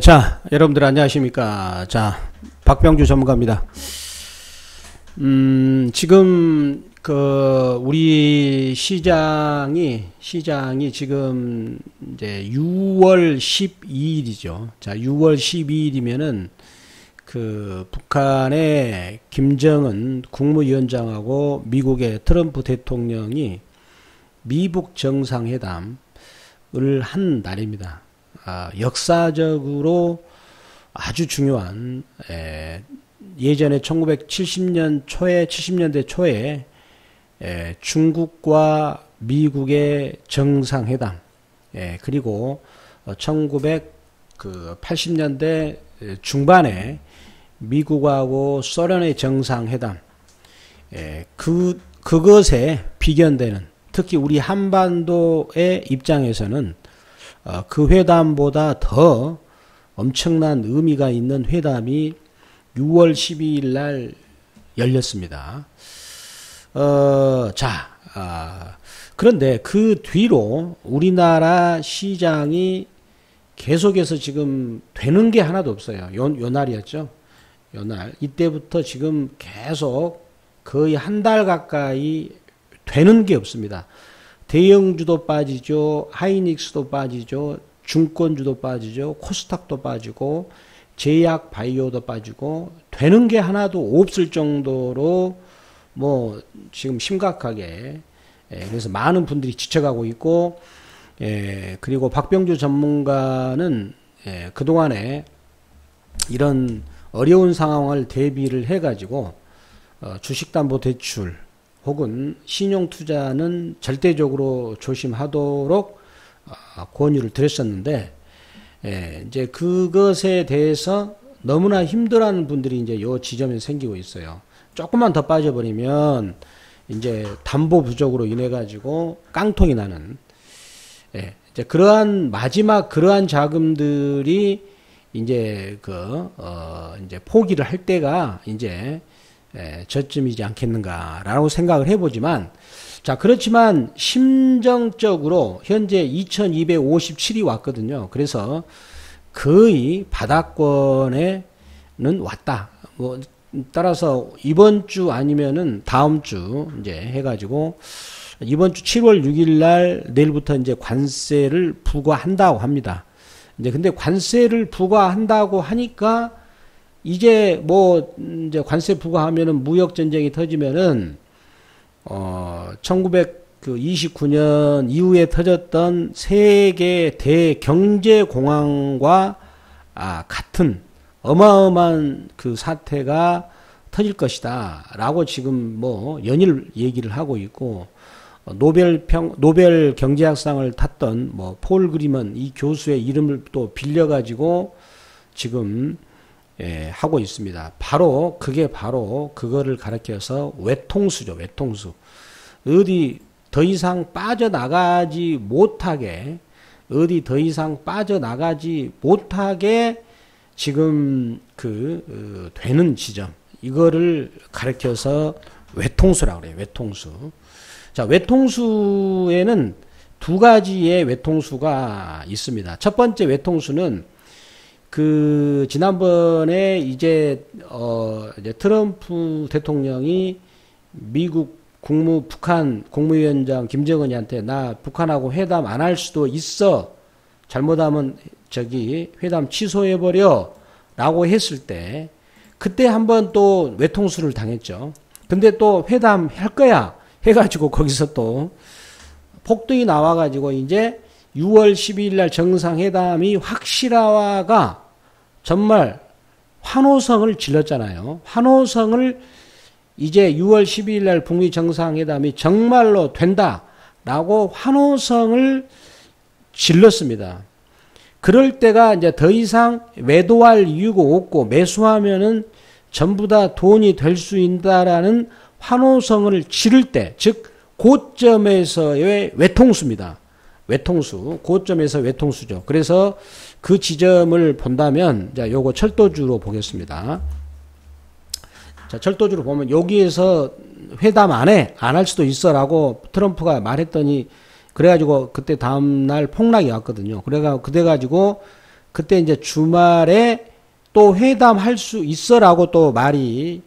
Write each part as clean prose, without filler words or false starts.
자, 여러분들 안녕하십니까. 자, 박병주 전문가입니다. 지금, 우리 시장이 지금, 이제 6월 12일이죠. 자, 6월 12일이면은, 북한의 김정은 국무위원장하고 미국의 트럼프 대통령이 미북 정상회담을 한 날입니다. 역사적으로 아주 중요한, 예전에 70년대 초에 중국과 미국의 정상회담, 그리고 1980년대 중반에 미국하고 소련의 정상회담, 그것에 비견되는, 특히 우리 한반도의 입장에서는 그 회담보다 더 엄청난 의미가 있는 회담이 6월 12일 날 열렸습니다. 그런데 그 뒤로 우리나라 시장이 계속해서 지금 되는 게 하나도 없어요. 요 날이었죠. 요 날. 이때부터 지금 계속 거의 한 달 가까이 되는 게 없습니다. 대형주도 빠지죠. 하이닉스도 빠지죠. 증권주도 빠지죠. 코스닥도 빠지고 제약 바이오도 빠지고 되는 게 하나도 없을 정도로 지금 심각하게, 그래서 많은 분들이 지쳐가고 있고, 그리고 박병주 전문가는 그동안에 이런 어려운 상황을 대비를 해가지고 주식담보대출 혹은 신용투자는 절대적으로 조심하도록 권유를 드렸었는데, 이제 그것에 대해서 너무나 힘들어하는 분들이 이제 요 지점에 생기고 있어요. 조금만 더 빠져버리면 이제 담보 부족으로 인해 가지고 깡통이 나는, 이제 마지막 그러한 자금들이 이제 이제 포기를 할 때가 이제 저쯤이지 않겠는가라고 생각을 해보지만, 자, 그렇지만 심정적으로 현재 2257이 왔거든요. 그래서 거의 바닥권에는 왔다. 따라서 이번 주 아니면은 다음 주 이제 해가지고 이번 주 7월 6일 날 내일부터 이제 관세를 부과한다고 합니다. 이제 근데 관세를 부과한다고 하니까 이제 이제 관세 부과하면은 무역 전쟁이 터지면은 1929년 이후에 터졌던 세계 대경제 공황과 같은 어마어마한 그 사태가 터질 것이다라고 지금 연일 얘기를 하고 있고, 노벨 경제학상을 탔던 폴 그리먼 이 교수의 이름을 또 빌려가지고 지금 하고 있습니다. 그게 바로 그거를 가리켜서 외통수죠. 외통수. 어디 더 이상 빠져나가지 못하게 지금 되는 지점, 이거를 가리켜서 외통수라고 그래요. 외통수. 자, 외통수에는 두 가지의 외통수가 있습니다. 첫 번째 외통수는 지난번에 이제 트럼프 대통령이 미국 북한 국무위원장 김정은이한테 나 북한하고 회담 안 할 수도 있어. 잘못하면 회담 취소해버려. 라고 했을 때, 그때 한번 또 외통수를 당했죠. 근데 또 회담 할 거야. 해가지고 거기서 또 폭등이 나와가지고 이제 6월 12일 날 정상회담이 확실화가 정말 환호성을 질렀잖아요. 환호성을 이제 6월 12일 날 북미 정상회담이 정말로 된다라고 환호성을 질렀습니다. 그럴 때가 이제 더 이상 매도할 이유가 없고, 매수하면은 전부 다 돈이 될 수 있다라는 환호성을 지를 때, 즉 고점에서의 외통수입니다. 외통수, 고점에서 외통수죠. 그래서 그 지점을 본다면, 자, 요거 철도주로 보겠습니다. 자, 철도주로 보면 여기에서 회담 안 할 수도 있어라고 트럼프가 말했더니, 그래가지고 그때 다음날 폭락이 왔거든요. 그래가지고 그때 이제 주말에 또 회담할 수 있어라고 또 말이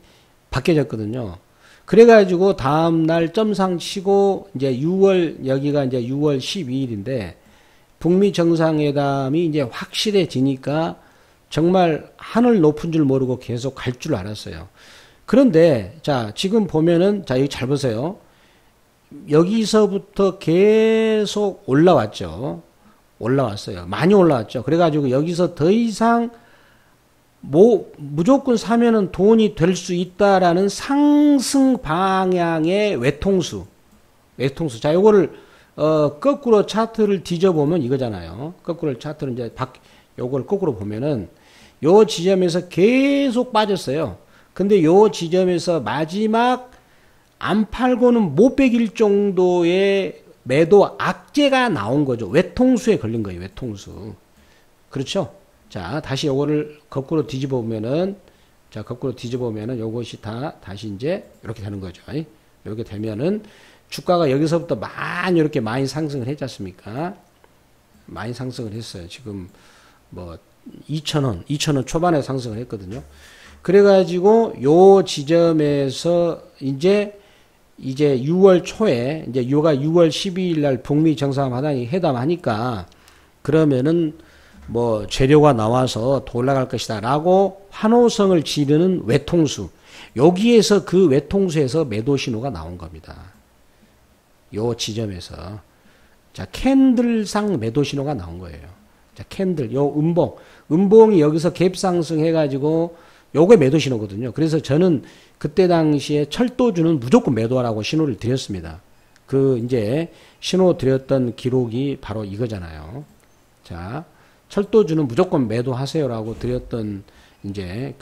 바뀌어졌거든요. 그래가지고 다음날 점상 치고 이제 6월, 여기가 이제 6월 12일인데 북미 정상회담이 이제 확실해지니까 정말 하늘 높은 줄 모르고 계속 갈 줄 알았어요. 그런데 자, 지금 보면은 자, 여기 잘 보세요. 여기서부터 계속 올라왔죠. 올라왔어요. 많이 올라왔죠. 그래가지고 여기서 더 이상 무조건 사면은 돈이 될 수 있다라는 상승 방향의 외통수. 자, 요거를, 거꾸로 차트를 뒤져보면 이거잖아요. 거꾸로 차트를 이제 요걸 거꾸로 보면은 요 지점에서 계속 빠졌어요. 근데 요 지점에서 마지막 안 팔고는 못 베길 정도의 매도 악재가 나온 거죠. 외통수에 걸린 거예요. 외통수. 그렇죠? 자, 다시 요거를 거꾸로 뒤집어 보면은, 자, 거꾸로 뒤집어 보면은 요것이 다시 이제 이렇게 되는 거죠. 이렇게 되면은 주가가 여기서부터 이렇게 많이 상승을 했지 않습니까? 많이 상승을 했어요. 지금 뭐 2,000원 초반에 상승을 했거든요. 그래가지고 요 지점에서 이제 6월 초에 이제 요가 6월 12일 날 북미 정상회담이 회담하니까 그러면은 뭐 재료가 나와서 더 올라갈 것이다 라고 환호성을 지르는 외통수. 여기에서 그 외통수에서 매도 신호가 나온 겁니다. 요 지점에서. 자, 캔들상 매도 신호가 나온 거예요. 자, 캔들, 요 음봉이 여기서 갭상승 해가지고 요게 매도 신호거든요. 그래서 저는 그때 당시에 철도주는 무조건 매도하라고 신호를 드렸습니다. 그 이제 신호 드렸던 기록이 바로 이거잖아요. 자, 철도주는 무조건 매도하세요라고 드렸던 이제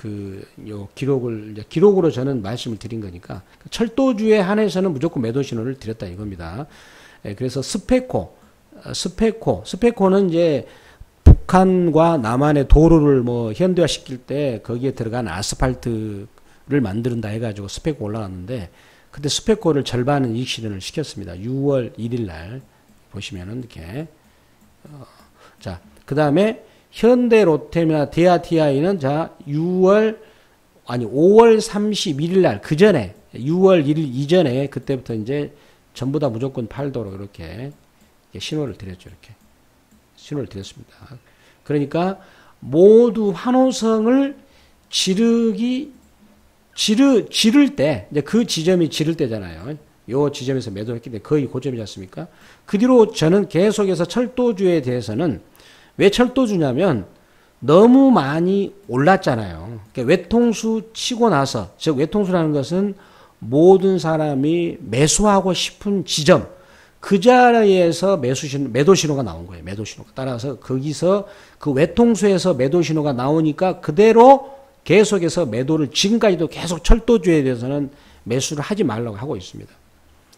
요 기록으로 저는 말씀을 드린 거니까 철도주에 한해서는 무조건 매도 신호를 드렸다 이겁니다. 예, 그래서 스페코는 이제 북한과 남한의 도로를 뭐 현대화 시킬 때 거기에 들어간 아스팔트를 만든다 해가지고 스페코 올라갔는데 그때 스페코를 절반은 이익 실현을 시켰습니다. 6월 1일 날 보시면은 이렇게 자, 그 다음에 현대 롯데나 DRTI는 자 5월 31일 날 그 전에 6월 1일 이전에 그때부터 이제 전부 다 무조건 팔도록 이렇게 신호를 드렸죠. 이렇게 신호를 드렸습니다. 그러니까 모두 환호성을 지를 때 이제 그 지점이 지를 때잖아요. 요 지점에서 매도했기 때문에 거의 고점이지 않습니까? 그 뒤로 저는 계속해서 철도주에 대해서는 왜 철도주냐면 너무 많이 올랐잖아요. 그러니까 외통수 치고 나서, 즉 외통수라는 것은 모든 사람이 매수하고 싶은 지점, 그 자리에서 매도 신호가 나온 거예요. 매도 신호가. 따라서 거기서 그 외통수에서 매도 신호가 나오니까 그대로 계속해서 매도를 지금까지도 계속 철도주에 대해서는 매수를 하지 말라고 하고 있습니다.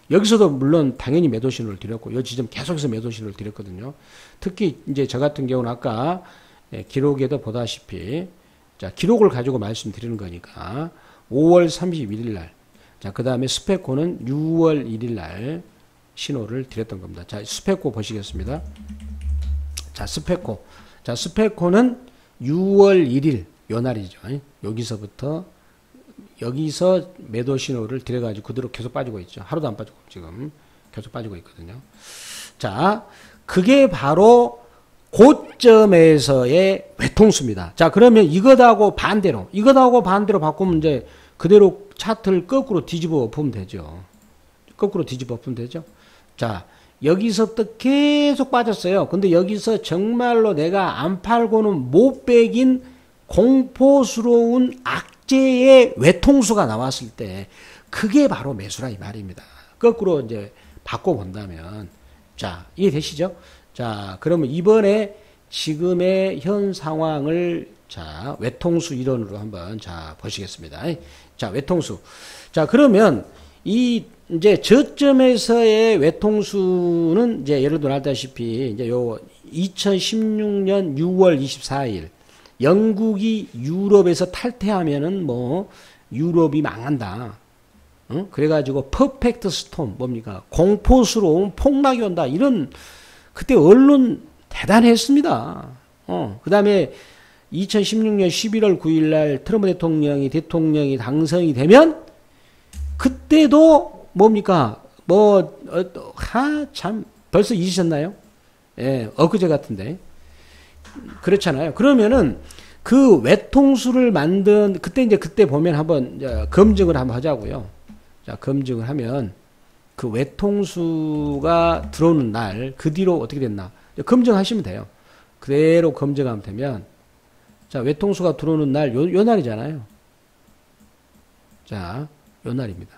여기서도 물론 당연히 매도 신호를 드렸고 이 지점 계속해서 매도 신호를 드렸거든요. 특히 이제 저 같은 경우는 아까 기록에도 보다시피 자, 기록을 가지고 말씀드리는 거니까 5월 31일 날, 자, 그 다음에 스페코는 6월 1일 날 신호를 드렸던 겁니다. 자, 스페코 보시겠습니다. 자, 스페코는 6월 1일 요 날이죠. 여기서 매도 신호를 드려가지고 그대로 계속 빠지고 있죠. 하루도 안 빠지고 지금 계속 빠지고 있거든요. 자, 그게 바로 고점에서의 외통수입니다. 자, 그러면 이것하고 반대로 바꾸면 이제 그대로 차트를 거꾸로 뒤집어 보면 되죠. 자, 여기서부터 계속 빠졌어요. 근데 여기서 정말로 내가 안 팔고는 못 베긴 공포스러운 악재의 외통수가 나왔을 때 그게 바로 매수라 이 말입니다. 거꾸로 이제 바꿔본다면 자, 이해되시죠? 자, 그러면 이번에 지금의 현 상황을 자, 외통수 이론으로 한번 자, 보시겠습니다. 자, 외통수. 자, 그러면 이제 저점에서의 외통수는 이제 예를 들어 알다시피 이제 요 2016년 6월 24일 영국이 유럽에서 탈퇴하면은 뭐 유럽이 망한다. 응? 그래가지고 퍼펙트 스톰 뭡니까? 공포스러운 폭락이 온다. 이런 그때 언론 대단했습니다. 그 다음에 2016년 11월 9일 날 트럼프 대통령이 당선이 되면 그때도 뭡니까? 참 벌써 잊으셨나요? 예, 엊그제 같은데. 그렇잖아요. 그러면은 그 외통수를 만든 그때 보면 한번 검증을 한번 하자고요. 자, 검증을 하면 그 외통수가 들어오는 날 그 뒤로 어떻게 됐나 검증하시면 돼요. 그대로 검증하면 되면 자, 외통수가 들어오는 날 요 날이잖아요. 자, 요 날입니다.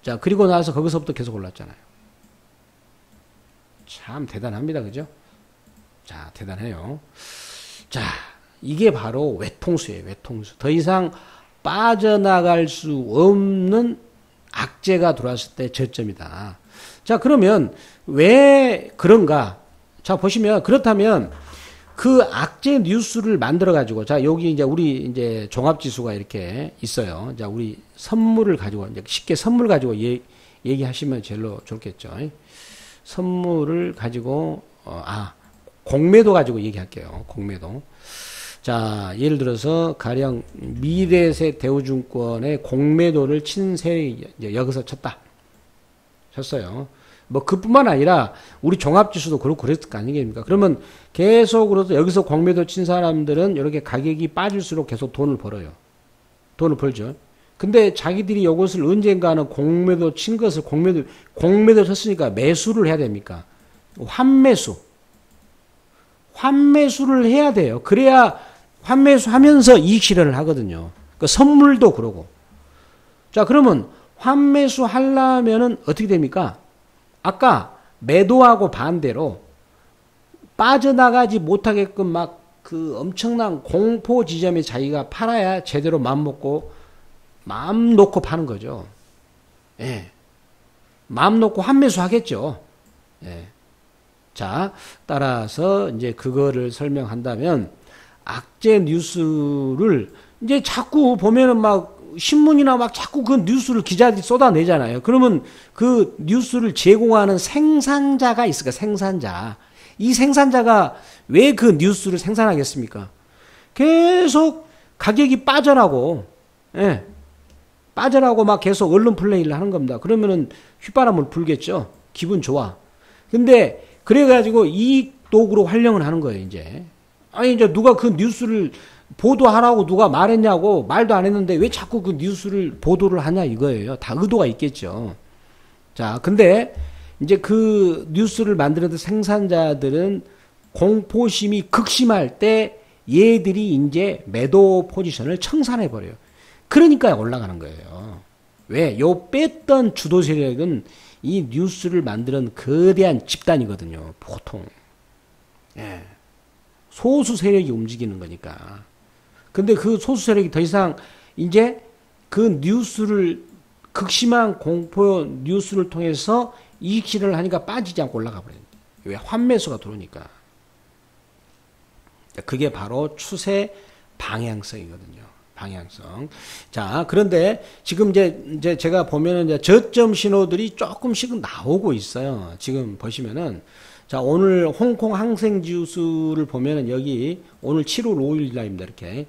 자, 그리고 나서 거기서부터 계속 올랐잖아요. 참 대단합니다. 그죠? 자, 대단해요. 자, 이게 바로 외통수예요. 외통수. 더 이상 빠져나갈 수 없는 악재가 들어왔을 때 저점이다. 자, 그러면 왜 그런가? 자, 보시면 그렇다면 그 악재 뉴스를 만들어 가지고 자, 여기 이제 우리 이제 종합 지수가 이렇게 있어요. 자, 우리 선물을 가지고 이제 쉽게 선물 가지고 얘기하시면 제일로 좋겠죠. 선물을 가지고 공매도 가지고 얘기할게요. 공매도. 자, 예를 들어서 가령 미래세 대우증권의 공매도를 친 세력이 여기서 쳤어요. 뭐 그뿐만 아니라 우리 종합지수도 그렇고 그랬을 거 아니겠습니까? 그러면 계속으로 여기서 공매도 친 사람들은 이렇게 가격이 빠질수록 계속 돈을 벌어요. 돈을 벌죠. 근데 자기들이 이것을 언젠가는 공매도 친 것을 공매도 쳤으니까 매수를 해야 됩니까? 환매수를 해야 돼요. 그래야 환매수하면서 이익 실현을 하거든요. 그 선물도 그러고. 자, 그러면 환매수 하려면은 어떻게 됩니까? 아까 매도하고 반대로 빠져나가지 못하게끔 막 그 엄청난 공포 지점에 자기가 팔아야 제대로 마음 놓고 파는 거죠. 예. 마음 놓고 환매수 하겠죠. 예. 자, 따라서 이제 그거를 설명한다면 악재 뉴스를 이제 자꾸 보면은 막 신문이나 막 자꾸 그 뉴스를 기자들이 쏟아내잖아요. 그러면 그 뉴스를 제공하는 생산자가 있을까? 생산자. 이 생산자가 왜 그 뉴스를 생산하겠습니까? 계속 가격이 빠져나고, 예. 빠져나고 막 계속 언론 플레이를 하는 겁니다. 그러면은 휘바람을 불겠죠. 기분 좋아. 근데 그래가지고 이익 도구로 활용을 하는 거예요, 이제. 아니, 이제 누가 그 뉴스를 보도하라고 누가 말했냐고 말도 안 했는데 왜 자꾸 그 뉴스를 보도를 하냐 이거예요. 다 의도가 있겠죠. 자, 근데 이제 그 뉴스를 만드는 생산자들은 공포심이 극심할 때 얘들이 이제 매도 포지션을 청산해 버려요. 그러니까 올라가는 거예요. 왜? 요 뺐던 주도 세력은 이 뉴스를 만드는 거대한 집단이거든요. 보통. 예. 소수 세력이 움직이는 거니까. 근데 그 소수 세력이 더 이상 이제 그 뉴스를 극심한 공포 뉴스를 통해서 이익 실현을 하니까 빠지지 않고 올라가 버려요. 왜? 환매수가 들어오니까. 그게 바로 추세 방향성이거든요. 방향성. 자, 그런데 지금 이제 제가 보면은 이제 저점 신호들이 조금씩은 나오고 있어요. 지금 보시면은 자, 오늘 홍콩 항생 지수를 보면은 여기 오늘 7월 5일 날입니다. 이렇게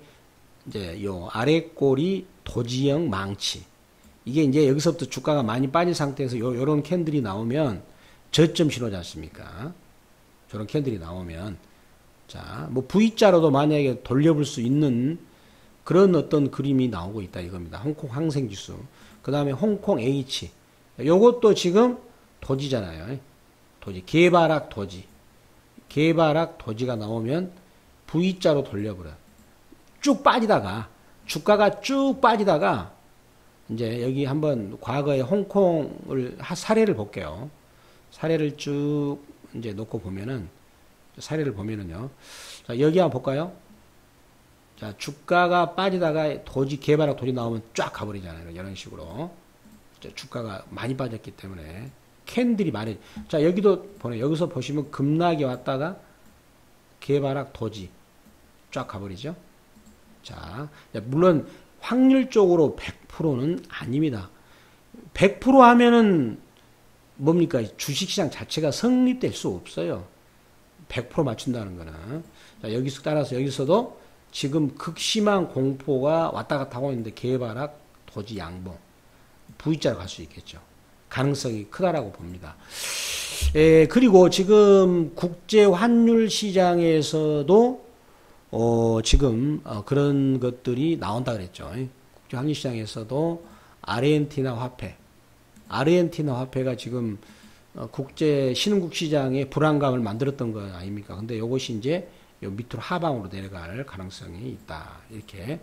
이제 요 아래 꼬리 도지형 망치. 이게 이제 여기서부터 주가가 많이 빠진 상태에서 요런 캔들이 나오면 저점 신호지 않습니까? 저런 캔들이 나오면 자, 뭐 V자로도 만약에 돌려볼 수 있는 그런 어떤 그림이 나오고 있다 이겁니다. 홍콩 항생 지수. 그다음에 홍콩 H. 요것도 지금 도지잖아요. 도지. 개발학 도지. 개발학 도지가 나오면 V자로 돌려버려요. 쭉 빠지다가 주가가 쭉 빠지다가 이제 여기 한번 과거의 홍콩을 사례를 볼게요. 사례를 쭉 이제 놓고 보면은 사례를 보면은요. 자, 여기 한번 볼까요? 자, 주가가 빠지다가 도지 개발학 도지 나오면 쫙 가버리잖아요. 이런 식으로. 자, 주가가 많이 빠졌기 때문에 캔들이 많이. 자, 여기도 보네요. 여기서 보시면 급락이 왔다가 개발학 도지 쫙 가버리죠. 자, 물론 확률적으로 100%는 아닙니다. 100% 하면은 뭡니까? 주식시장 자체가 성립될 수 없어요. 100% 맞춘다는 거는. 자, 여기서 따라서 여기서도 지금 극심한 공포가 왔다 갔다 하고 있는데 개발학, 토지 양봉, V자로 갈 수 있겠죠. 가능성이 크다라고 봅니다. 그리고 지금 국제 환율 시장에서도 지금 그런 것들이 나온다 그랬죠. 국제 환율 시장에서도 아르헨티나 화폐가 지금 국제 신흥국 시장에 불안감을 만들었던 거 아닙니까? 근데 이것이 이제 요 밑으로 하방으로 내려갈 가능성이 있다. 이렇게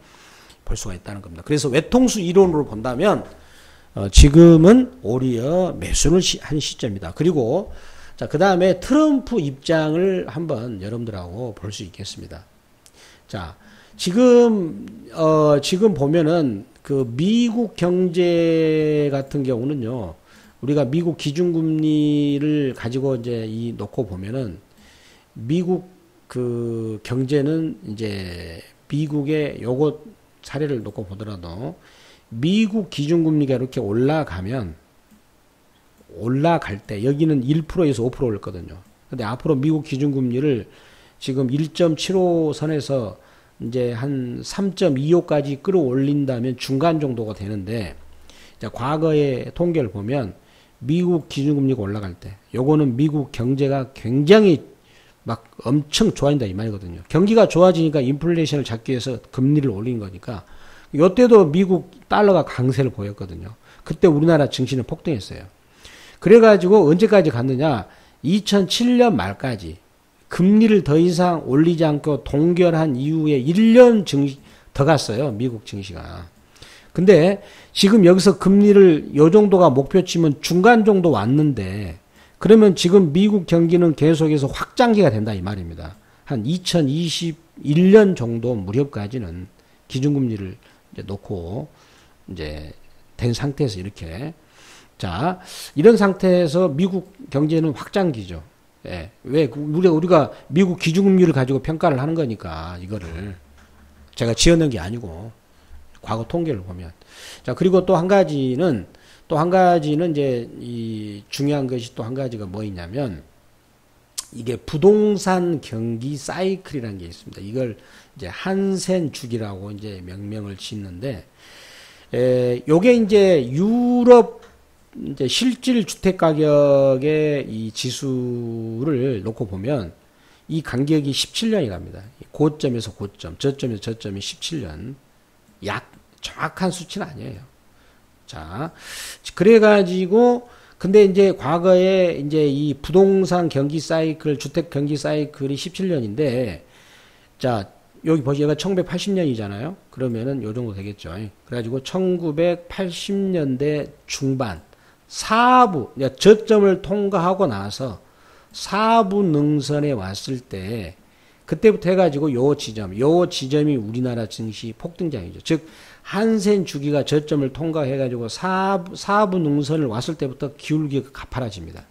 볼 수가 있다는 겁니다. 그래서 외통수 이론으로 본다면 지금은 오히려 매수를 한 시점이다. 그리고 자, 그다음에 트럼프 입장을 한번 여러분들하고 볼 수 있겠습니다. 자, 지금 보면은 그 미국 경제 같은 경우는요. 우리가 미국 기준금리를 가지고 이제 놓고 보면은 미국 그 경제는 이제 미국의 요것 사례를 놓고 보더라도 미국 기준금리가 이렇게 올라갈 때 여기는 1%에서 5% 올거든요. 근데 앞으로 미국 기준금리를 지금 1.75 선에서 이제 한 3.25까지 끌어올린다면 중간 정도가 되는데, 과거의 통계를 보면 미국 기준금리가 올라갈 때 요거는 미국 경제가 굉장히 막 엄청 좋아진다 이 말이거든요. 경기가 좋아지니까 인플레이션을 잡기 위해서 금리를 올린 거니까 요때도 미국 달러가 강세를 보였거든요. 그때 우리나라 증시는 폭등했어요. 그래가지고 언제까지 갔느냐, 2007년 말까지 금리를 더 이상 올리지 않고 동결한 이후에 1년 더 갔어요. 미국 증시가. 근데 지금 여기서 금리를 요 정도가 목표치면 중간 정도 왔는데, 그러면 지금 미국 경기는 계속해서 확장기가 된다 이 말입니다. 한 2021년 정도 무렵까지는 기준금리를 이제 놓고 이제 된 상태에서 이렇게, 자, 이런 상태에서 미국 경제는 확장기죠. 예. 왜 우리가 미국 기준금리를 가지고 평가를 하는 거니까, 이거를 제가 지어낸 게 아니고 과거 통계를 보면. 자, 그리고 또 한 가지는 이제 이 중요한 것이 또 한 가지가 뭐 있냐면, 이게 부동산 경기 사이클이라는 게 있습니다. 이걸 이제 한센 주기라고 이제 명명을 짓는데, 요게 이제 유럽 이제 실질 주택 가격의 이 지수를 놓고 보면 이 간격이 17년이 갑니다. 고점에서 고점, 저점에서 저점이 17년. 약 정확한 수치는 아니에요. 자, 그래가지고, 근데 이제 과거에 이제 이 부동산 경기 사이클, 주택 경기 사이클이 17년인데, 자, 여기 보시, 얘가 1980년이잖아요? 그러면은 요 정도 되겠죠. 그래가지고 1980년대 중반, 4부, 저점을 통과하고 나서 4부 능선에 왔을 때, 그때부터 해가지고 요 지점이 우리나라 증시 폭등장이죠. 즉, 한센 주기가 저점을 통과해가지고 4부 능선을 왔을 때부터 기울기가 가파라집니다.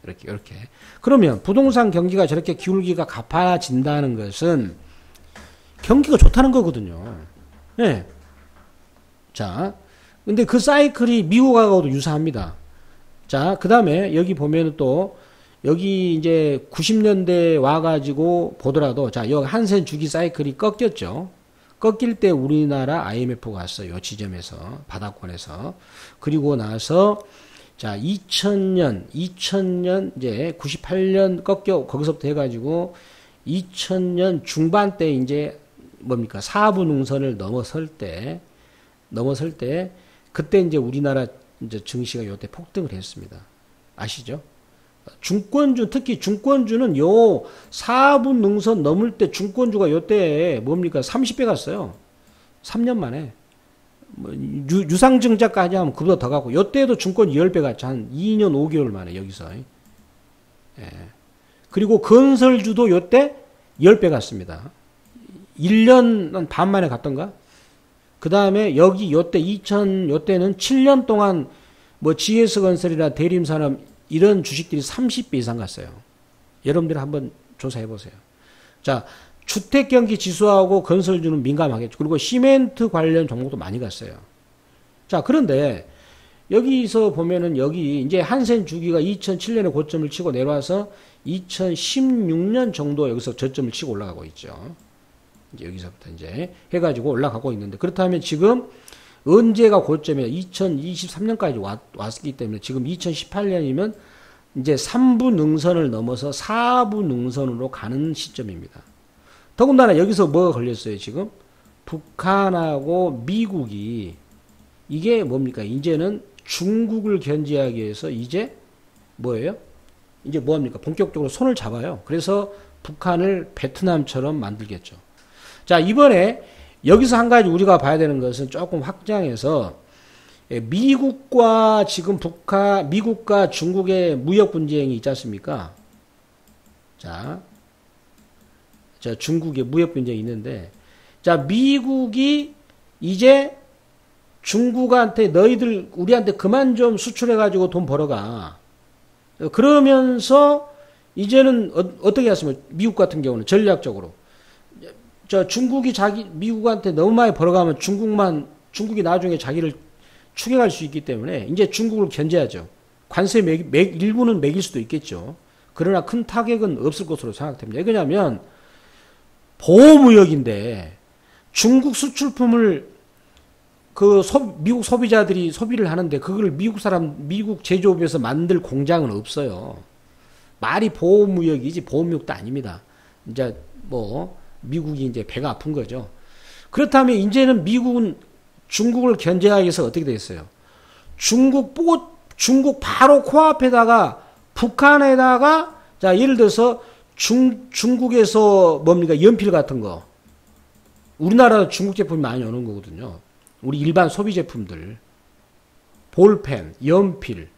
이렇게. 그러면 부동산 경기가 저렇게 기울기가 가파라진다는 것은 경기가 좋다는 거거든요. 네. 자, 근데 그 사이클이 미국하고도 유사합니다. 자, 그 다음에 여기 보면 또 여기 이제 90년대 와가지고 보더라도, 자, 여기 한센 주기 사이클이 꺾였죠. 꺾일 때 우리나라 IMF가 왔어요. 요 지점에서, 바닥권에서. 그리고 나서, 자, 2000년 이제 98년 거기서부터 해가지고 2000년 중반 때 이제 뭡니까? 4부 능선을 넘어설 때, 그때 이제 우리나라 이제 증시가 요때 폭등을 했습니다. 아시죠? 특히 중권주는 요 4분 능선 넘을 때 중권주가 요때 뭡니까? 30배 갔어요. 3년 만에. 유상증자까지 하면 그보다 더 가고, 요때도 중권 10배 갔죠. 한 2년 5개월 만에 여기서. 예. 그리고 건설주도 요때 10배 갔습니다. 1년 반 만에 갔던가? 그 다음에 요때는 7년 동안 뭐 GS건설이나 대림산업 이런 주식들이 30배 이상 갔어요. 여러분들이 한번 조사해 보세요. 자, 주택경기 지수하고 건설주는 민감하겠죠. 그리고 시멘트 관련 종목도 많이 갔어요. 자, 그런데 여기서 보면은 여기 이제 한센 주기가 2007년에 고점을 치고 내려와서 2016년 정도 여기서 저점을 치고 올라가고 있죠. 이제 여기서부터 이제 해가지고 올라가고 있는데, 그렇다면 지금 언제가 고점이에요? 2023년까지 왔기 때문에 지금 2018년이면 이제 3부 능선을 넘어서 4부 능선으로 가는 시점입니다. 더군다나 여기서 뭐가 걸렸어요, 지금? 북한하고 미국이 이게 뭡니까? 이제는 중국을 견제하기 위해서 이제 뭐예요? 이제 뭐합니까? 본격적으로 손을 잡아요. 그래서 북한을 베트남처럼 만들겠죠. 자, 이번에 여기서 한 가지 우리가 봐야 되는 것은 조금 확장해서 미국과 지금 미국과 중국의 무역 분쟁이 있지 않습니까? 자, 중국의 무역 분쟁이 있는데, 자, 미국이 이제 중국한테 너희들 우리한테 그만 좀 수출해가지고 돈 벌어가. 그러면서 이제는 어떻게 했습니까? 미국 같은 경우는 전략적으로. 중국이 미국한테 너무 많이 벌어가면 중국이 나중에 자기를 추격할 수 있기 때문에 이제 중국을 견제하죠. 관세 일부는 매길 수도 있겠죠. 그러나 큰 타격은 없을 것으로 생각됩니다. 왜냐하면 보호무역인데 중국 수출품을 미국 소비자들이 소비를 하는데 그걸 미국 제조업에서 만들 공장은 없어요. 말이 보호무역이지 보호무역도 아닙니다. 이제 미국이 이제 배가 아픈 거죠. 그렇다면 이제는 미국은 중국을 견제하기 위해서 어떻게 되겠어요? 중국 바로 코앞에다가 북한에다가 자, 예를 들어서 중국에서 뭡니까? 연필 같은 거. 우리나라 중국 제품이 많이 오는 거거든요. 우리 일반 소비 제품들. 볼펜, 연필,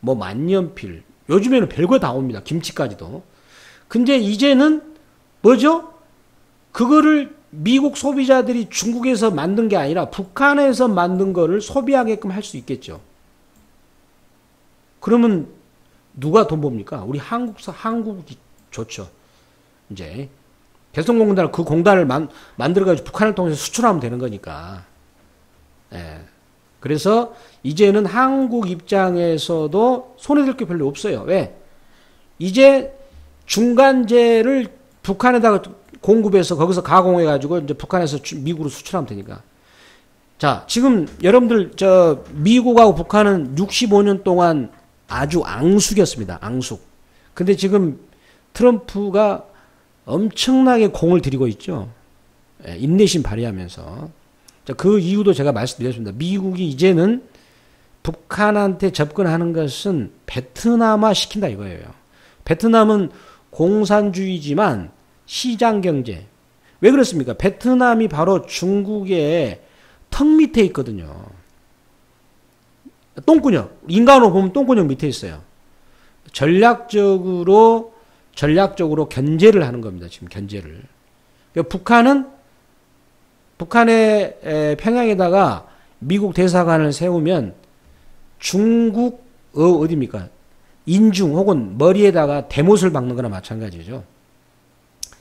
만년필. 요즘에는 별거 다 옵니다. 김치까지도. 근데 이제는 뭐죠? 그거를 미국 소비자들이 중국에서 만든 게 아니라 북한에서 만든 거를 소비하게끔 할 수 있겠죠. 그러면 누가 돈 봅니까? 우리 한국이 좋죠. 이제 개성공단을 그 공단을 만들어가지고 북한을 통해서 수출하면 되는 거니까. 예. 그래서 이제는 한국 입장에서도 손해될 게 별로 없어요. 왜? 이제 중간재를 북한에다가 공급해서 거기서 가공해가지고 이제 북한에서 미국으로 수출하면 되니까. 자, 지금 여러분들 미국하고 북한은 65년 동안 아주 앙숙이었습니다. 앙숙. 근데 지금 트럼프가 엄청나게 공을 들이고 있죠. 인내심 발휘하면서. 자, 그 이유도 제가 말씀드렸습니다. 미국이 이제는 북한한테 접근하는 것은 베트남화 시킨다 이거예요. 베트남은 공산주의지만 시장 경제. 왜 그렇습니까? 베트남이 바로 중국의 턱 밑에 있거든요. 똥구녕. 인간으로 보면 똥구녕 밑에 있어요. 전략적으로 견제를 하는 겁니다. 지금 견제를. 그러니까 북한의 평양에다가 미국 대사관을 세우면 중국 어디입니까? 인중 혹은 머리에다가 대못을 박는 거나 마찬가지죠.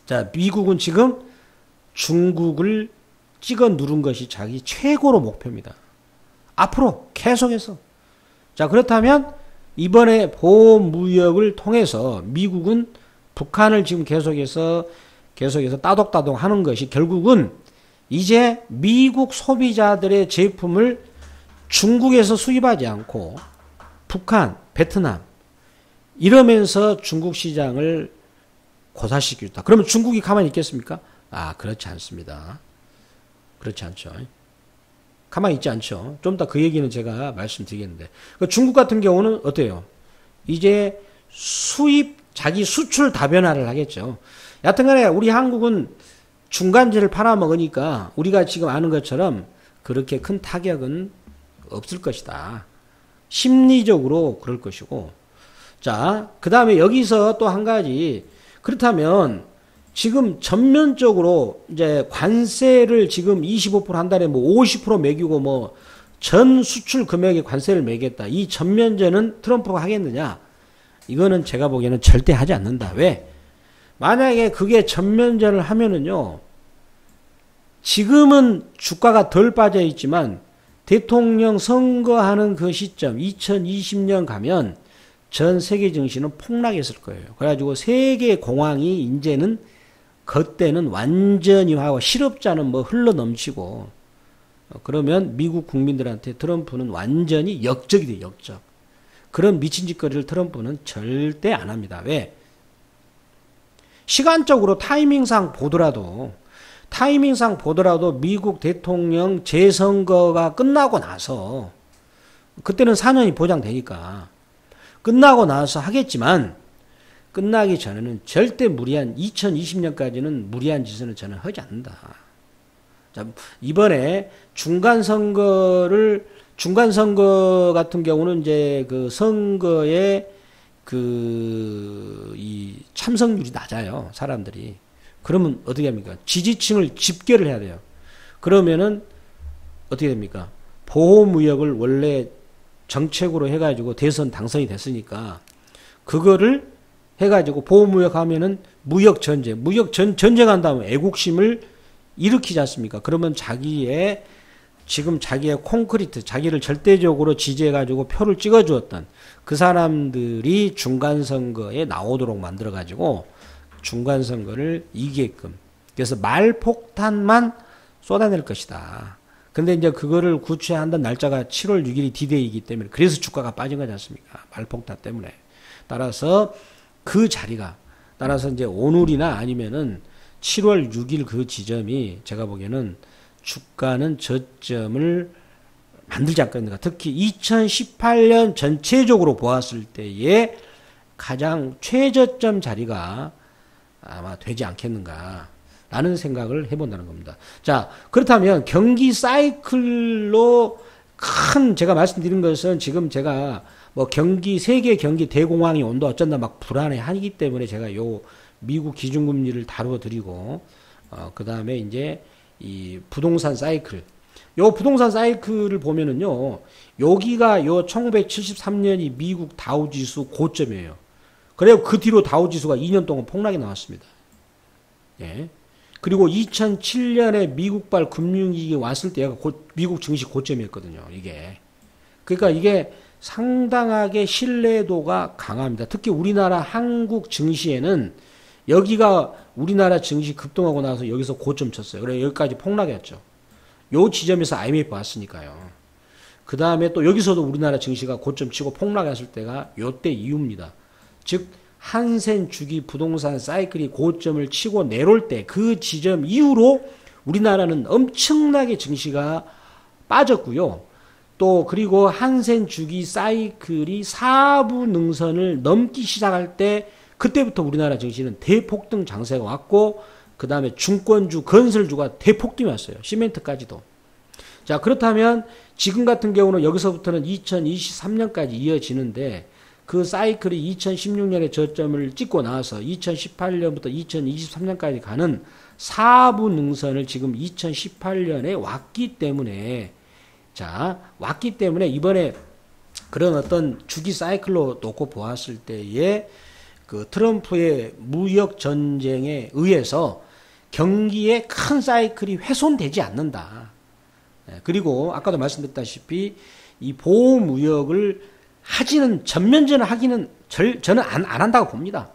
자, 미국은 지금 중국을 찍어 누른 것이 자기 최고로 목표입니다. 앞으로 계속해서. 자, 그렇다면 이번에 보호무역을 통해서 미국은 북한을 지금 계속해서 따독따독 하는 것이 결국은 이제 미국 소비자들의 제품을 중국에서 수입하지 않고 북한, 베트남 이러면서 중국 시장을 고사시키겠다. 그러면 중국이 가만히 있겠습니까? 그렇지 않습니다. 그렇지 않죠. 가만히 있지 않죠. 좀 더 그 얘기는 제가 말씀드리겠는데. 중국 같은 경우는 어때요? 이제 자기 수출 다변화를 하겠죠. 여하튼 간에 우리 한국은 중간재를 팔아먹으니까 우리가 지금 아는 것처럼 그렇게 큰 타격은 없을 것이다. 심리적으로 그럴 것이고. 자, 그 다음에 여기서 또 한 가지. 그렇다면 지금 전면적으로 이제 관세를 지금 25% 한 달에 50% 매기고 전 수출 금액에 관세를 매겠다. 이 전면제는 트럼프가 하겠느냐? 이거는 제가 보기에는 절대 하지 않는다. 왜? 만약에 그게 전면제를 하면은요, 지금은 주가가 덜 빠져 있지만 대통령 선거하는 그 시점 2020년 가면 전 세계 증시는 폭락했을 거예요. 그래가지고 세계 공황이 이제는 그때는 완전히 하고 실업자는 뭐 흘러 넘치고 그러면 미국 국민들한테 트럼프는 완전히 역적이 돼요. 역적. 그런 미친 짓거리를 트럼프는 절대 안 합니다. 왜? 시간적으로 타이밍상 보더라도 미국 대통령 재선거가 끝나고 나서 그때는 4년이 보장되니까 끝나고 나서 하겠지만 끝나기 전에는 절대 무리한 2020년까지는 무리한 짓은 저는 하지 않는다. 자, 이번에 중간선거 같은 경우는 이제 그 선거에 이 참석률이 낮아요. 사람들이. 그러면 어떻게 합니까? 지지층을 집계를 해야 돼요. 그러면은 어떻게 됩니까? 보호무역을 원래 정책으로 해가지고 대선 당선이 됐으니까 그거를 해가지고 보호무역 하면은 전쟁한 다음에 애국심을 일으키지 않습니까? 그러면 자기의 콘크리트, 자기를 절대적으로 지지해가지고 표를 찍어주었던 그 사람들이 중간선거에 나오도록 만들어가지고 중간선거를 이기게끔. 그래서 말폭탄만 쏟아낼 것이다. 근데 이제 그거를 구체한다는 날짜가 7월 6일이 D-Day이기 때문에 그래서 주가가 빠진 거지 않습니까? 말폭탄 때문에. 따라서 이제 오늘이나 아니면은 7월 6일 그 지점이 제가 보기에는 주가는 저점을 만들지 않겠는가. 특히 2018년 전체적으로 보았을 때의 가장 최저점 자리가 아마 되지 않겠는가 라는 생각을 해본다는 겁니다. 자, 그렇다면 경기 사이클로 제가 말씀드린 것은 지금 제가 뭐 세계 경기 대공황이 온다 어쩐다 막 불안해 하기 때문에 제가 요 미국 기준금리를 다루어 드리고 그 다음에 이제 이 부동산 사이클 요 부동산 사이클을 보면은요 여기가 요 1973년이 미국 다우지수 고점이에요. 그래요. 그 뒤로 다우지수가 2년 동안 폭락이 나왔습니다. 예. 그리고 2007년에 미국발 금융위기 왔을 때가 미국 증시 고점이었거든요. 그러니까 이게 상당하게 신뢰도가 강합니다. 특히 우리나라 한국 증시에는 여기가 우리나라 증시 급등하고 나서 여기서 고점 쳤어요. 그래 여기까지 폭락했죠. 요 지점에서 IMF 왔으니까요. 그 다음에 또 여기서도 우리나라 증시가 고점 치고 폭락했을 때가 요때 이후입니다. 즉 한센 주기 부동산 사이클이 고점을 치고 내려올 때 그 지점 이후로 우리나라는 엄청나게 증시가 빠졌고요. 또 그리고 한센 주기 사이클이 4부 능선을 넘기 시작할 때 그때부터 우리나라 증시는 대폭등 장세가 왔고 그 다음에 중권주, 건설주가 대폭등이 왔어요. 시멘트까지도. 자, 그렇다면 지금 같은 경우는 여기서부터는 2023년까지 이어지는데 그 사이클이 2016년에 저점을 찍고 나서 2018년부터 2023년까지 가는 4부 능선을 지금 2018년에 왔기 때문에 이번에 그런 어떤 주기 사이클로 놓고 보았을 때에 그 트럼프의 무역 전쟁에 의해서 경기의 큰 사이클이 훼손되지 않는다. 그리고 아까도 말씀드렸다시피 이 보호 무역을 전면전을 하기는 저는 안 한다고 봅니다.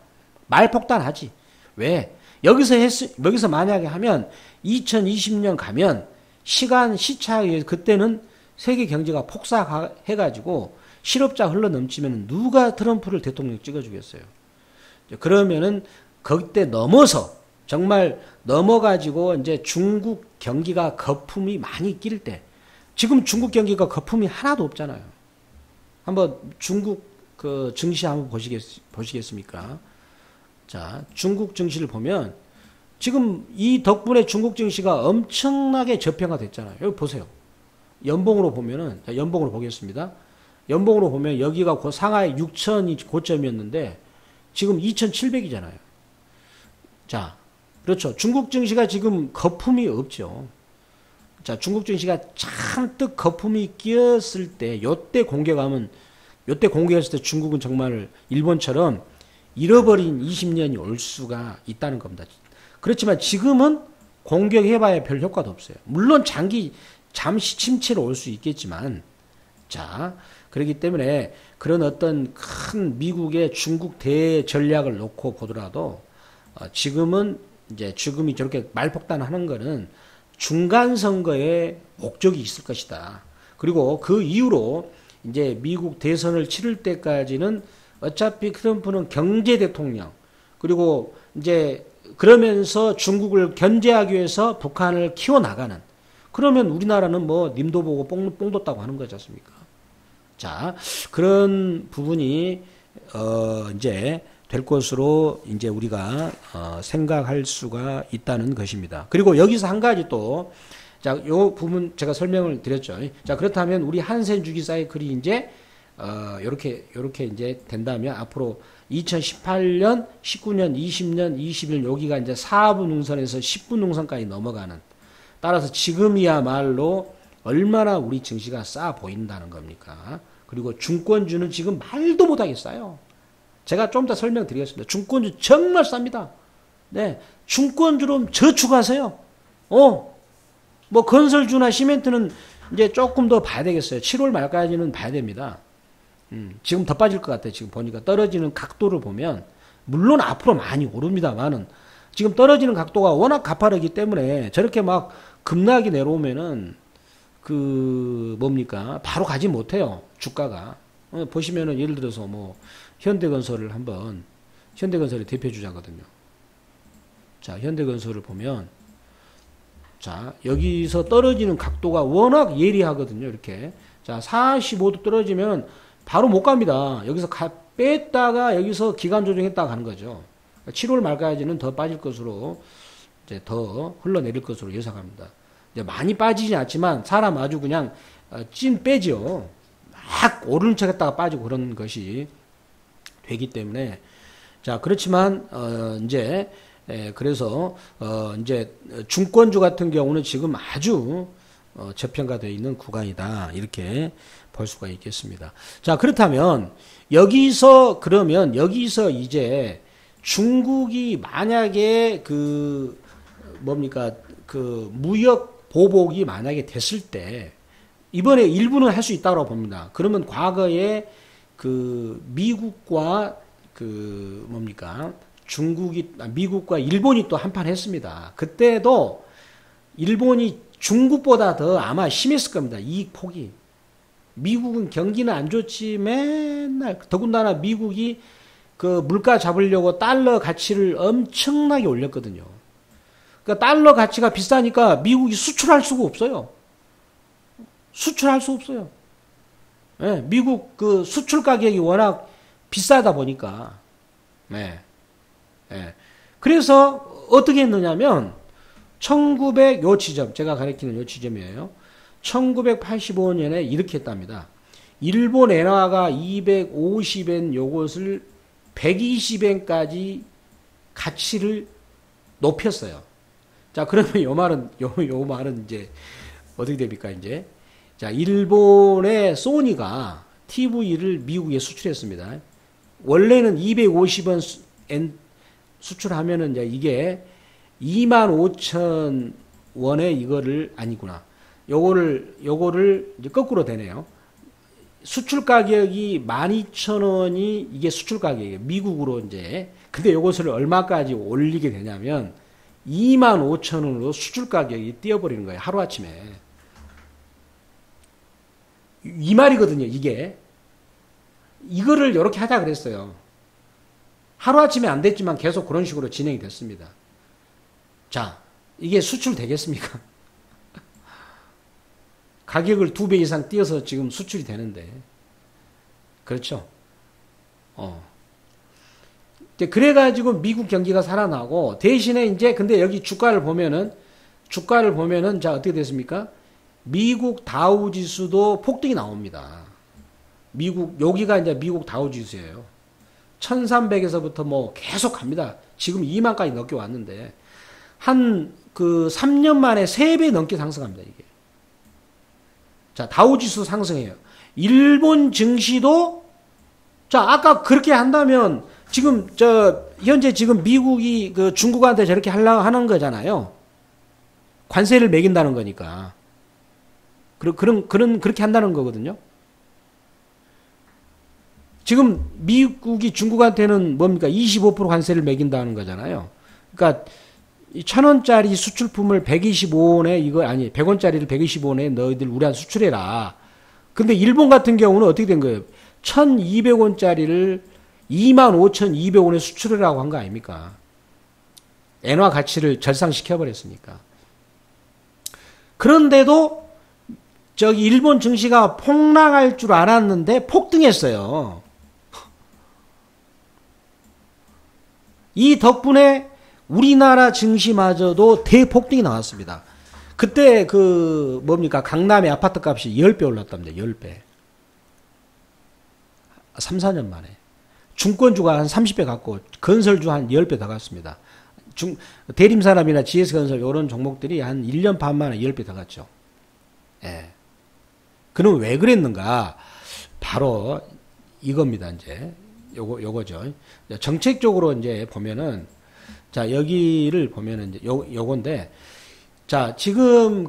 말폭탄하지. 왜? 여기서 만약에 하면 2020년 가면 시차에 의해서 그때는 세계 경제가 폭삭해가지고 실업자 흘러 넘치면 누가 트럼프를 대통령 찍어주겠어요? 그러면은 그때 정말 넘어가지고 이제 중국 경기가 거품이 많이 낄 때, 지금 중국 경기가 거품이 하나도 없잖아요. 한번 중국 그 증시 한번 보시겠습니까? 자, 중국 증시를 보면 지금 이 덕분에 중국 증시가 엄청나게 저평가 됐잖아요. 여기 보세요. 연봉으로 보면은, 자, 연봉으로 보겠습니다. 연봉으로 보면 여기가 상하이 6천이 고점이었는데 지금 2,700이잖아요. 자, 그렇죠. 중국 증시가 지금 거품이 없죠. 자, 중국 증시가 잔뜩 거품이 끼었을 때, 요때 공격했을 때 중국은 정말 일본처럼 잃어버린 20년이 올 수가 있다는 겁니다. 그렇지만 지금은 공격해봐야 별 효과도 없어요. 물론 잠시 침체로 올 수 있겠지만, 자, 그렇기 때문에 그런 어떤 큰 미국의 중국 대전략을 놓고 보더라도 지금은 이제 지금이 저렇게 말폭탄하는 거는 중간 선거에 목적이 있을 것이다. 그리고 그 이후로 이제 미국 대선을 치를 때까지는 어차피 트럼프는 경제 대통령, 그리고 이제 그러면서 중국을 견제하기 위해서 북한을 키워나가는, 그러면 우리나라는 뭐 님도 보고 뽕 뒀다고 하는 거지 않습니까? 자, 그런 부분이 이제 될 것으로 이제 우리가 생각할 수가 있다는 것입니다. 그리고 여기서 한 가지 또, 자, 요 부분 제가 설명을 드렸죠. 자, 그렇다면 우리 한센 주기 사이클이 이제 요렇게 이제 된다면 앞으로 2018년, 19년, 20년, 21년 여기가 이제 4분 능선에서 10분 능선까지 넘어가는, 따라서 지금이야말로 얼마나 우리 증시가 싸 보인다는 겁니까? 그리고 중권주는 지금 말도 못하게 싸요. 제가 좀 더 설명드리겠습니다. 중권주 정말 쌉니다. 네, 중권주로 저축하세요. 뭐 건설주나 시멘트는 이제 조금 더 봐야 되겠어요. 7월 말까지는 봐야 됩니다. 지금 더 빠질 것 같아요. 지금 보니까 떨어지는 각도를 보면, 물론 앞으로 많이 오릅니다만은 지금 떨어지는 각도가 워낙 가파르기 때문에 저렇게 막 급락이 내려오면은 뭡니까? 바로 가지 못해요. 주가가. 보시면은 예를 들어서 뭐 현대건설을 한번, 현대건설의 대표주자거든요. 자, 현대건설을 보면, 자, 여기서 떨어지는 각도가 워낙 예리하거든요. 이렇게. 자, 45도 떨어지면 바로 못 갑니다. 여기서 뺐다가 여기서 기간 조정했다가 가는 거죠. 7월 말까지는 더 빠질 것으로, 이제 더 흘러내릴 것으로 예상합니다. 이제 많이 빠지진 않지만 사람 아주 그냥 찐 빼죠. 막 오르는 척 했다가 빠지고 그런 것이 되기 때문에, 자, 그렇지만 이제 그래서 이제 중권주 같은 경우는 지금 아주 저평가되어 있는 구간이다, 이렇게 볼 수가 있겠습니다. 자, 그렇다면 그러면 여기서 이제 중국이 만약에 무역 보복이 만약에 됐을 때, 이번에 일부는 할 수 있다고 봅니다. 그러면 과거에 미국과 미국과 일본이 또 한판 했습니다. 그때도 일본이 중국보다 더 아마 심했을 겁니다. 이익 폭이. 미국은 경기는 안 좋지, 맨날, 더군다나 미국이 물가 잡으려고 달러 가치를 엄청나게 올렸거든요. 그러니까 달러 가치가 비싸니까 미국이 수출할 수가 없어요. 수출할 수 없어요. 네, 미국 수출 가격이 워낙 비싸다 보니까. 네. 네. 그래서 어떻게 했느냐면 1900 지점, 제가 가리키는 요 지점이에요. 1985년에 이렇게 했답니다. 일본 엔화가 250엔 요것을 120엔까지 가치를 높였어요. 자, 그러면 요 말은 이제 어떻게 됩니까, 이제? 자, 일본의 소니가 TV를 미국에 수출했습니다. 원래는 250원 수출하면은 이제 이게 25,000원에 이거를, 아니구나. 요거를 이제 거꾸로 되네요. 수출 가격이 12,000원이 이게 수출 가격이에요. 미국으로 이제. 근데 요것을 얼마까지 올리게 되냐면 25,000원으로 수출 가격이 뛰어버리는 거예요. 하루아침에. 이 말이거든요, 이게. 이거를 이렇게 하자 그랬어요. 하루아침에 안 됐지만 계속 그런 식으로 진행이 됐습니다. 자, 이게 수출 되겠습니까? 가격을 2배 이상 띄어서 지금 수출이 되는데. 그렇죠? 그래가지고 미국 경기가 살아나고, 대신에 이제, 근데 여기 주가를 보면은, 자, 어떻게 됐습니까? 미국 다우지수도 폭등이 나옵니다. 여기가 이제 미국 다우지수예요. 1300에서부터 뭐 계속 갑니다. 지금 2만까지 넘게 왔는데, 3년 만에 3배 넘게 상승합니다, 이게. 자, 다우지수 상승해요. 일본 증시도, 자, 아까 그렇게 한다면, 현재 지금 미국이 중국한테 저렇게 하는 거잖아요. 관세를 매긴다는 거니까. 그렇게 한다는 거거든요. 지금 미국이 중국한테는 뭡니까? 25% 관세를 매긴다는 거잖아요. 그러니까 1,000원짜리 수출품을 125원에 이거 아니 100원짜리를 125원에 너희들 우리한테 수출해라. 근데 일본 같은 경우는 어떻게 된 거예요? 1,200원짜리를 25,200원에 수출하라고 한 거 아닙니까? 엔화 가치를 절상시켜 버렸으니까. 그런데도 저기 일본 증시가 폭락할 줄 알았는데 폭등했어요. 이 덕분에 우리나라 증시마저도 대폭등이 나왔습니다. 그때 뭡니까? 강남의 아파트 값이 10배 올랐답니다. 10배. 3, 4년 만에. 중권주가 한 30배 갔고, 건설주 한 10배 더 갔습니다. 대림산업이나 GS건설 이런 종목들이 한 1년 반 만에 10배 더 갔죠. 예. 그럼 왜 그랬는가? 바로 이겁니다, 이제. 요거죠. 정책적으로 이제 보면은, 자, 여기를 보면은 이제 요건데, 자, 지금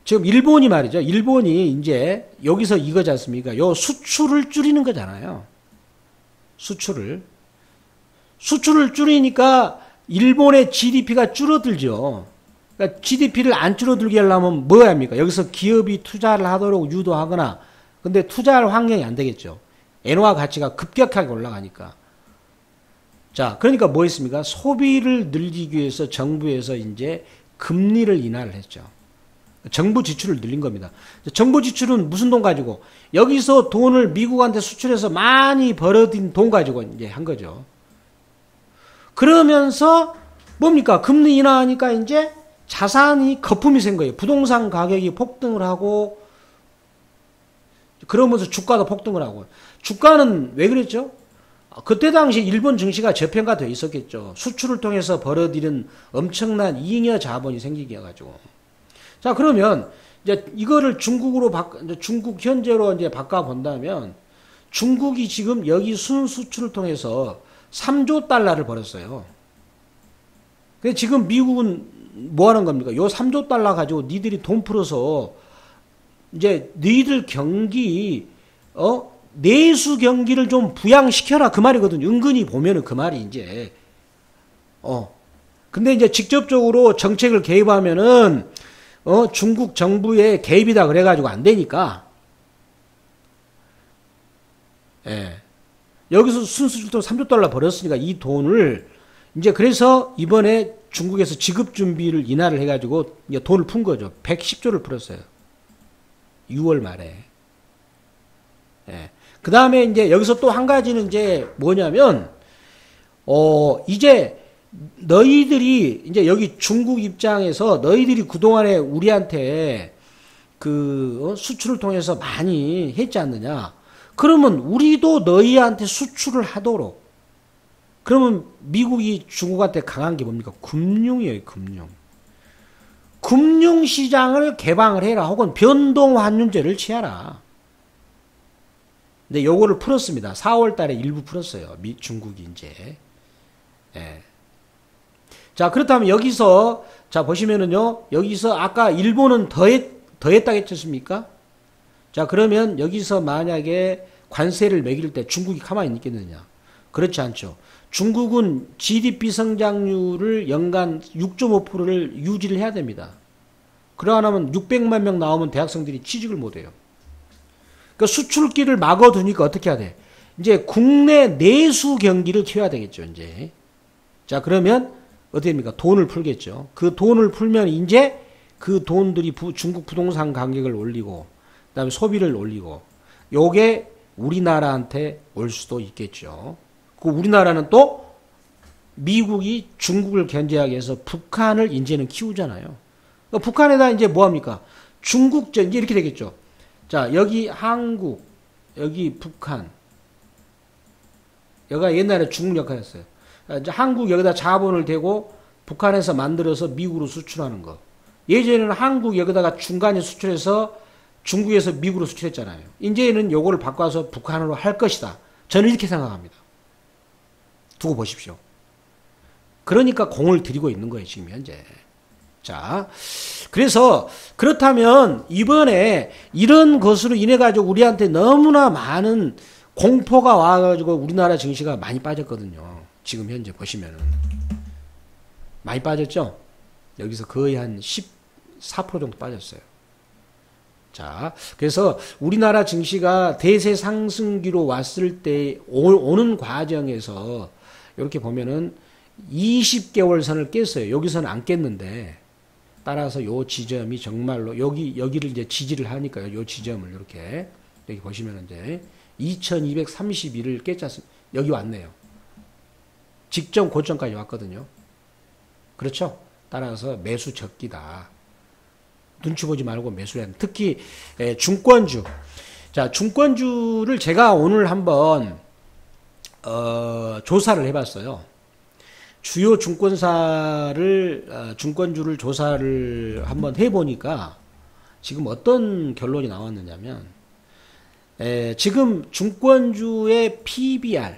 지금 일본이 말이죠. 일본이 이제 여기서 이거지 않습니까? 요 수출을 줄이는 거잖아요. 수출을 줄이니까 일본의 GDP가 줄어들죠. 그러니까 GDP를 안 줄어들게 하려면 뭐 합니까? 여기서 기업이 투자를 하도록 유도하거나, 근데 투자할 환경이 안 되겠죠. 엔화 가치가 급격하게 올라가니까. 자, 그러니까 뭐 했습니까? 소비를 늘리기 위해서 정부에서 이제 금리를 인하를 했죠. 정부 지출을 늘린 겁니다. 정부 지출은 무슨 돈 가지고? 여기서 돈을 미국한테 수출해서 많이 벌어들인 돈 가지고 이제 한 거죠. 그러면서 뭡니까? 금리 인하하니까 이제 자산이 거품이 생 거예요. 부동산 가격이 폭등을 하고, 그러면서 주가도 폭등을 하고. 주가는 왜 그랬죠? 그때 당시 일본 증시가 저평가되어 있었겠죠. 수출을 통해서 벌어들인 엄청난 잉여 자본이 생기게 해가지고. 자, 그러면 이제 이거를 중국 현재로 이제 바꿔본다면, 중국이 지금 여기 순수출을 통해서 3조 달러를 벌었어요. 근데 지금 미국은 뭐 하는 겁니까? 요 3조 달러 가지고 니들이 돈 풀어서 이제 너희들 경기, 내수 경기를 좀 부양시켜라. 그 말이거든요. 은근히 보면은 그 말이 이제, 근데 이제 직접적으로 정책을 개입하면은, 중국 정부의 개입이다 그래가지고 안 되니까, 예. 여기서 순수출도 3조 달러 벌었으니까 이 돈을, 이제 그래서 이번에 중국에서 지급 준비를 인하를 해가지고 이제 돈을 푼 거죠. 110조를 풀었어요. 6월 말에. 예. 그 다음에 이제 여기서 또 한 가지는 이제 뭐냐면, 이제 너희들이 이제 여기 중국 입장에서 너희들이 그동안에 우리한테 수출을 통해서 많이 했지 않느냐. 그러면 우리도 너희한테 수출을 하도록. 그러면 미국이 중국한테 강한 게 뭡니까? 금융이에요, 금융. 금융시장을 개방을 해라. 혹은 변동환율제를 취하라. 근데 요거를 풀었습니다. 4월 달에 일부 풀었어요. 중국이 이제. 예. 자, 그렇다면 여기서, 자, 보시면은요, 여기서 아까 일본은 더했다고 했습니까? 자, 그러면 여기서 만약에 관세를 매길 때 중국이 가만히 있겠느냐? 그렇지 않죠. 중국은 GDP 성장률을 연간 6.5%를 유지를 해야 됩니다. 그러려면 600만 명 나오면 대학생들이 취직을 못 해요. 그러니까 수출기를 막아두니까 어떻게 해야 돼? 이제 국내 내수 경기를 키워야 되겠죠, 이제. 자, 그러면 어떻게 됩니까? 돈을 풀겠죠. 그 돈을 풀면 이제 그 돈들이 중국 부동산 가격을 올리고, 그 다음에 소비를 올리고, 요게 우리나라한테 올 수도 있겠죠. 그 우리나라는 또 미국이 중국을 견제하기 위해서 북한을 이제는 키우잖아요. 그러니까 북한에다 이제 뭐 합니까? 중국전, 이제 이렇게 되겠죠. 자, 여기 한국, 여기 북한. 여기가 옛날에 중국 역할이었어요. 이제 한국 여기다 자본을 대고 북한에서 만들어서 미국으로 수출하는 거. 예전에는 한국 여기다가 중간에 수출해서 중국에서 미국으로 수출했잖아요. 이제는 요거를 바꿔서 북한으로 할 것이다. 저는 이렇게 생각합니다. 두고 보십시오. 그러니까 공을 들이고 있는 거예요, 지금 현재. 자, 그래서 그렇다면 이번에 이런 것으로 인해 가지고 우리한테 너무나 많은 공포가 와가지고 우리나라 증시가 많이 빠졌거든요. 지금 현재 보시면은 많이 빠졌죠. 여기서 거의 한 14% 정도 빠졌어요. 자, 그래서 우리나라 증시가 대세 상승기로 왔을 때 오는 과정에서 이렇게 보면은 20개월 선을 깼어요. 여기서는 안 깼는데 따라서 요 지점이 정말로 여기를 이제 지지를 하니까요. 요 지점을 이렇게 여기 보시면 이제 2231을 깼지 않습니까? 여기 왔네요. 직전 고점까지 왔거든요. 그렇죠? 따라서 매수 적기다. 눈치 보지 말고 매수해야 합니다. 특히 중권주. 자, 중권주를 제가 오늘 한번 조사를 해봤어요. 주요 증권사를 중권주를 조사를 한번 해보니까 지금 어떤 결론이 나왔느냐면 지금 중권주의 PBR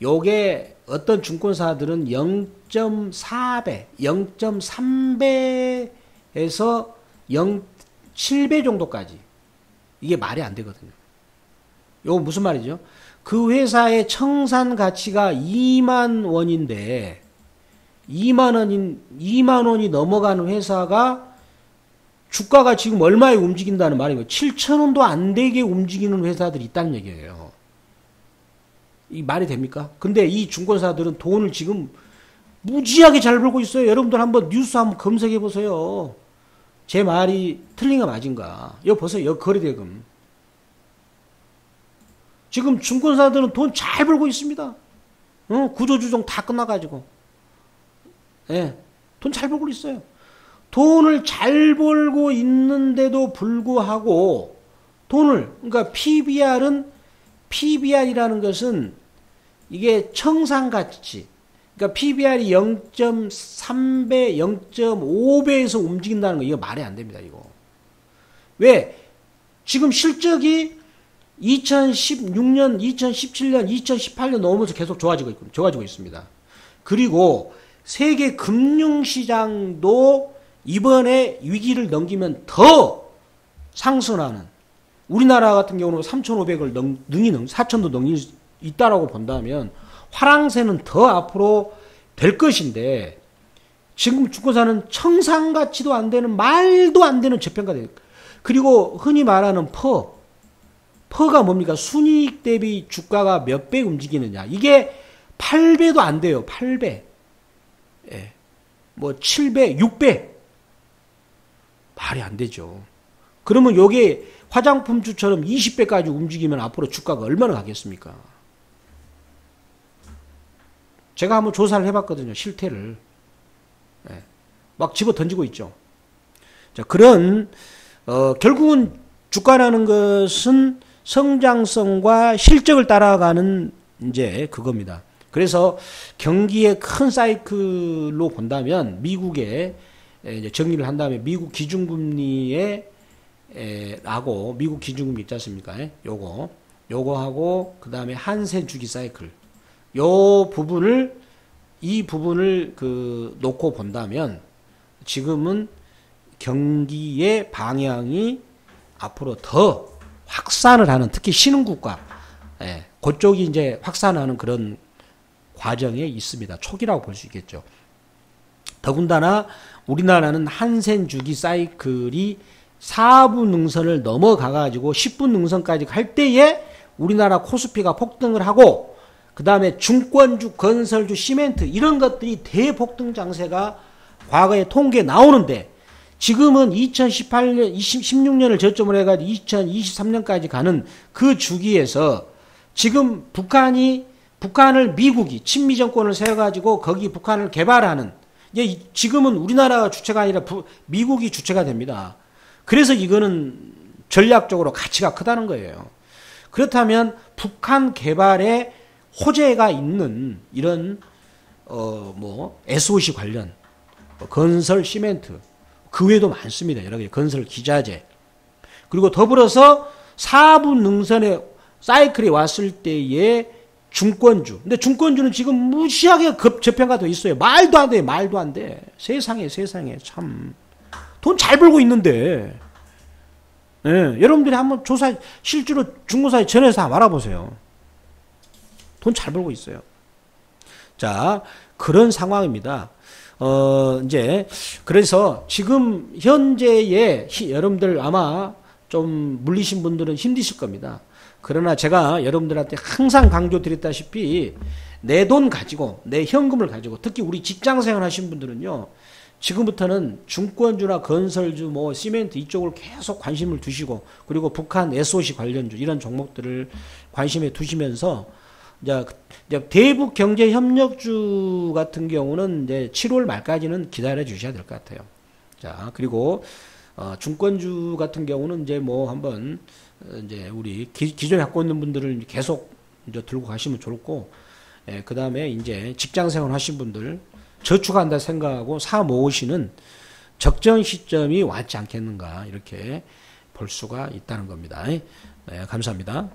요게 어떤 증권사들은 0.4배, 0.3배에서 0.7배 정도까지 이게 말이 안 되거든요. 요거 무슨 말이죠? 그 회사의 청산 가치가 2만 원인데 2만 원이 넘어가는 회사가 주가가 지금 얼마에 움직인다는 말이에요. 7천 원도 안 되게 움직이는 회사들이 있다는 얘기예요. 이 말이 됩니까? 근데 이 증권사들은 돈을 지금 무지하게 잘 벌고 있어요. 여러분들 한번 뉴스 한번 검색해 보세요. 제 말이 틀린가 맞은가. 여기 보세요. 여기 거래대금. 지금 증권사들은 돈 잘 벌고 있습니다. 구조조정 다 끝나가지고. 예, 돈 잘 벌고 있어요. 돈을 잘 벌고 있는데도 불구하고 그러니까 PBR이라는 것은 이게 청산가치. 그러니까 PBR이 0.3배, 0.5배에서 움직인다는 거 이거 말이 안 됩니다. 이거. 왜? 지금 실적이 2016년, 2017년, 2018년 넘어서 계속 좋아지고 있습니다. 그리고 세계 금융시장도 이번에 위기를 넘기면 더 상승하는, 우리나라 같은 경우는 3,500을 4,000도 넘길 수 있다라고 본다면 화랑새는 더 앞으로 될 것인데 지금 증권사는 청산가치도 안 되는, 말도 안 되는 저평가돼요. 그리고 흔히 말하는 퍼가 뭡니까? 순이익 대비 주가가 몇 배 움직이느냐. 이게 8배도 안 돼요. 8배. 예. 뭐 7배, 6배. 말이 안 되죠. 그러면 요게 화장품주처럼 20배까지 움직이면 앞으로 주가가 얼마나 가겠습니까? 제가 한번 조사를 해봤거든요. 실태를. 예. 막 집어 던지고 있죠. 자, 그런 결국은 주가라는 것은 성장성과 실적을 따라가는 이제 그겁니다. 그래서 경기의 큰 사이클로 본다면 미국에 이제 정리를 한 다음에 미국 기준금리에 라고 미국 기준금리 있지 않습니까? 요거하고 그 다음에 한세 주기 사이클 이 부분을 놓고 본다면 지금은 경기의 방향이 앞으로 더 확산을 하는, 특히 신흥국가, 그쪽이 이제 확산하는 그런 과정에 있습니다. 초기라고 볼 수 있겠죠. 더군다나 우리나라는 한센 주기 사이클이 4분 능선을 넘어가가지고 10분 능선까지 갈 때에 우리나라 코스피가 폭등을 하고, 그 다음에 중권주, 건설주, 시멘트 이런 것들이 대폭등 장세가 과거에 통계에 나오는데, 지금은 2018년, 16년을 저점으로 해가지고 2023년까지 가는 그 주기에서 지금 북한을 미국이 친미 정권을 세워가지고 거기 북한을 개발하는, 이제 지금은 우리나라가 주체가 아니라 미국이 주체가 됩니다. 그래서 이거는 전략적으로 가치가 크다는 거예요. 그렇다면 북한 개발에 호재가 있는 이런 SOC 관련 건설, 시멘트, 그 외에도 많습니다. 여러 개 건설 기자재. 그리고 더불어서 4분 능선의 사이클이 왔을 때에 중권주. 근데 중권주는 지금 무시하게 저평가돼 있어요. 말도 안 돼, 말도 안 돼. 세상에 참. 돈 잘 벌고 있는데. 예, 여러분들이 한번 실제로 중고사에 전해서 한번 알아보세요. 돈 잘 벌고 있어요. 자, 그런 상황입니다. 이제, 그래서 지금 현재의 여러분들 아마 좀 물리신 분들은 힘드실 겁니다. 그러나 제가 여러분들한테 항상 강조드렸다시피 내 돈 가지고, 내 현금을 가지고, 특히 우리 직장생활 하신 분들은요, 지금부터는 중권주나 건설주, 뭐 시멘트 이쪽을 계속 관심을 두시고, 그리고 북한 SOC 관련주 이런 종목들을 관심에 두시면서 이제 대북 경제 협력주 같은 경우는 이제 7월 말까지는 기다려 주셔야 될 것 같아요. 자, 그리고 중권주 같은 경우는 이제 뭐 한번 이제 우리 기존에 갖고 있는 분들을 계속 이제 들고 가시면 좋고, 예, 그 다음에 이제 직장생활 하신 분들 저축한다 생각하고 사 모으시는 적정 시점이 왔지 않겠는가 이렇게 볼 수가 있다는 겁니다. 네, 감사합니다.